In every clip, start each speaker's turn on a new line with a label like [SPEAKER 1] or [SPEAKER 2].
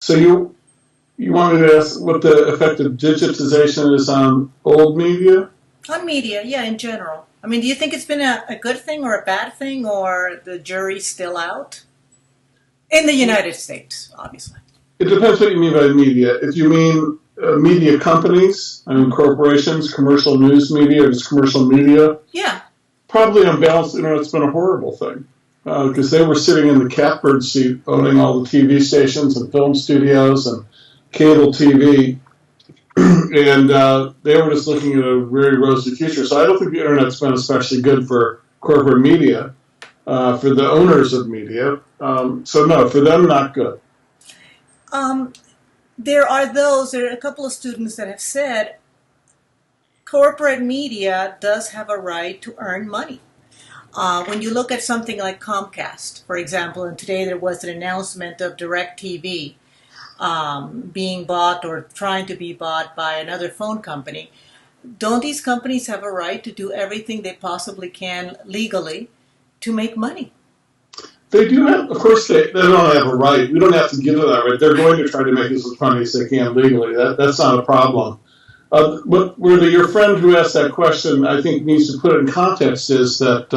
[SPEAKER 1] So you want me to ask what the effect of digitization is on old media?
[SPEAKER 2] On media, yeah, in general. I mean, do you think it's been a good thing or a bad thing, or the jury's still out? In the United States, obviously.
[SPEAKER 1] It depends what you mean by media. If you mean media companies, I mean corporations, commercial news media, or just commercial media,
[SPEAKER 2] Yeah.
[SPEAKER 1] probably on balance, the internet's been a horrible thing because they were sitting in the catbird seat, owning all the TV stations and film studios and cable TV, and they were just looking at a very rosy future. So I don't think the internet's been especially good for corporate media, for the owners of media. So no, for them, not good.
[SPEAKER 2] Um, there are a couple of students that have said corporate media does have a right to earn money. When you look at something like Comcast, for example, and today there was an announcement of DirecTV being bought or trying to be bought by another phone company, don't these companies have a right to do everything they possibly can legally to make money?
[SPEAKER 1] They do have, of course, they don't have a right. We don't have to give them that right. They're going to try to make as much money as they can legally. That's not a problem. But where your friend who asked that question, I think, needs to put it in context is that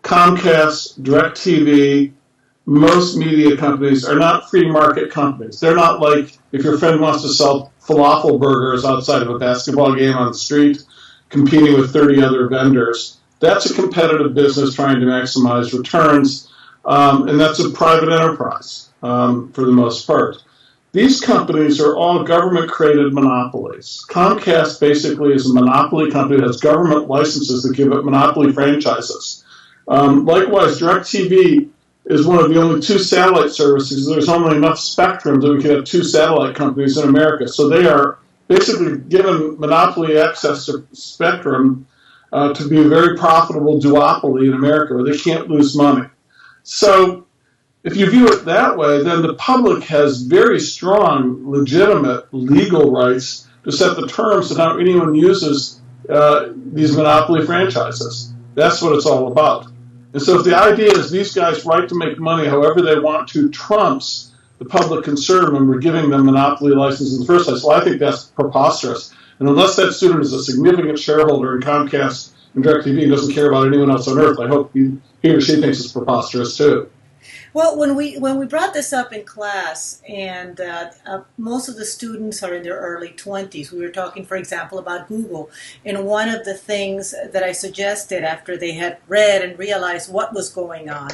[SPEAKER 1] Comcast, DirecTV, most media companies are not free market companies. They're not like if your friend wants to sell falafel burgers outside of a basketball game on the street, competing with 30 other vendors. That's a competitive business trying to maximize returns, and that's a private enterprise for the most part. These companies are all government-created monopolies. Comcast basically is a monopoly company that has government licenses that give it monopoly franchises. Likewise, DirecTV is one of the only two satellite services. There's only enough spectrum that we could have two satellite companies in America. So they are basically given monopoly access to spectrum to be a very profitable duopoly in America where they can't lose money. So if you view it that way, then the public has very strong, legitimate legal rights to set the terms of how anyone uses these monopoly franchises. That's what it's all about. And so if the idea is these guys' right to make money however they want to trumps the public concern when we're giving them monopoly licenses in the first place, well, I think that's preposterous. And unless that student is a significant shareholder in Comcast and DirecTV and doesn't care about anyone else on earth, I hope he or she thinks it's preposterous too.
[SPEAKER 2] Well, when we brought this up in class, and most of the students are in their early 20s, we were talking, for example, about Google. And one of the things that I suggested after they had read and realized what was going on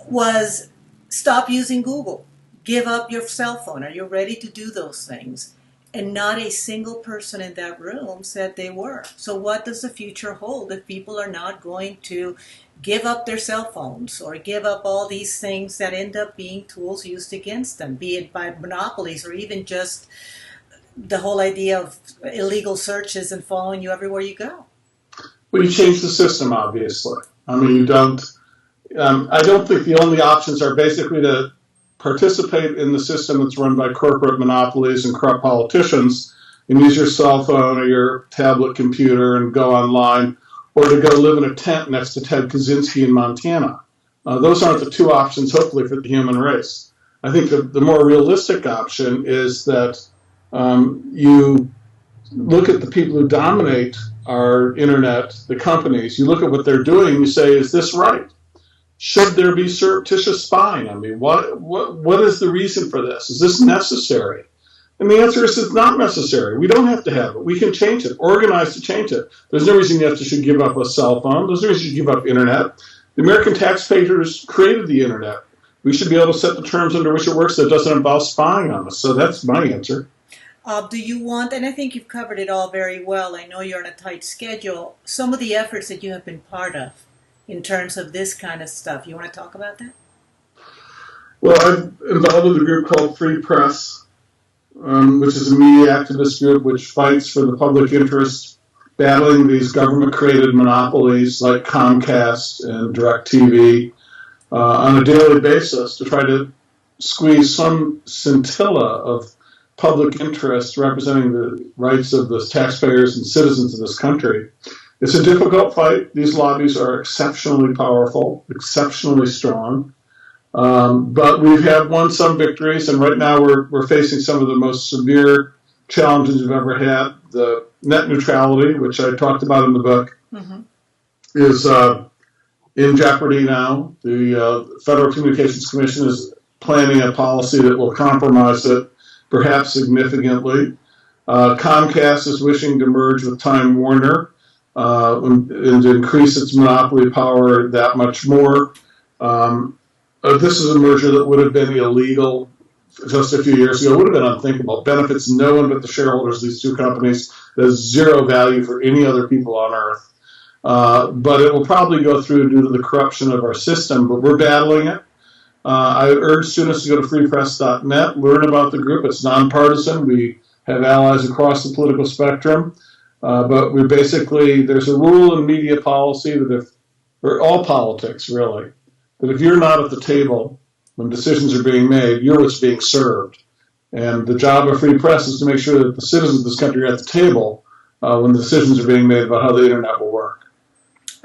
[SPEAKER 2] was stop using Google. Give up your cell phone. Are you ready to do those things? And not a single person in that room said they were. So what does the future hold if people are not going to give up their cell phones or give up all these things that end up being tools used against them, be it by monopolies or even just the whole idea of illegal searches and following you everywhere you go?
[SPEAKER 1] Well, you change the system, obviously. I mean, you don't. I don't think the only options are basically to participate in the system that's run by corporate monopolies and corrupt politicians and use your cell phone or your tablet computer and go online, or to go live in a tent next to Ted Kaczynski in Montana. Those aren't the two options, hopefully, for the human race. I think the more realistic option is that you look at the people who dominate our internet, the companies, you look at what they're doing, you say, is this right? Should there be surreptitious spying? I mean, what is the reason for this? Is this necessary? And the answer is it's not necessary. We don't have to have it. We can change it, organize to change it. There's no reason you should give up a cell phone. There's no reason you should give up internet. The American taxpayers created the internet. We should be able to set the terms under which it works that doesn't involve spying on us. So that's my answer.
[SPEAKER 2] Do you want, and I think you've covered it all very well, I know you're on a tight schedule, some of the efforts that you have been part of in terms of this kind of stuff. You want to talk about that?
[SPEAKER 1] Well, I'm involved with a group called Free Press, which is a media activist group which fights for the public interest, battling these government-created monopolies like Comcast and DirecTV on a daily basis to try to squeeze some scintilla of public interest representing the rights of the taxpayers and citizens of this country. It's a difficult fight. These lobbies are exceptionally powerful, exceptionally strong. But we've had won some victories, and right now we're facing some of the most severe challenges we've ever had. The net neutrality, which I talked about in the book,
[SPEAKER 2] Mm-hmm.
[SPEAKER 1] is in jeopardy now. The Federal Communications Commission is planning a policy that will compromise it, perhaps significantly. Comcast is wishing to merge with Time Warner and to increase its monopoly power that much more. This is a merger that would have been illegal just a few years ago. It would have been unthinkable. Benefits no one but the shareholders of these two companies. There's zero value for any other people on earth. But it will probably go through due to the corruption of our system, but we're battling it. I urge students to go to freepress.net, learn about the group. It's nonpartisan. We have allies across the political spectrum. But we basically, there's a rule in media policy that if, or all politics really, that if you're not at the table when decisions are being made, you're what's being served. And the job of free press is to make sure that the citizens of this country are at the table when the decisions are being made about how the internet will work.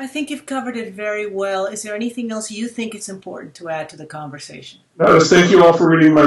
[SPEAKER 2] I think you've covered it very well. Is there anything else you think it's important to add to the conversation?
[SPEAKER 1] Thank you all for reading my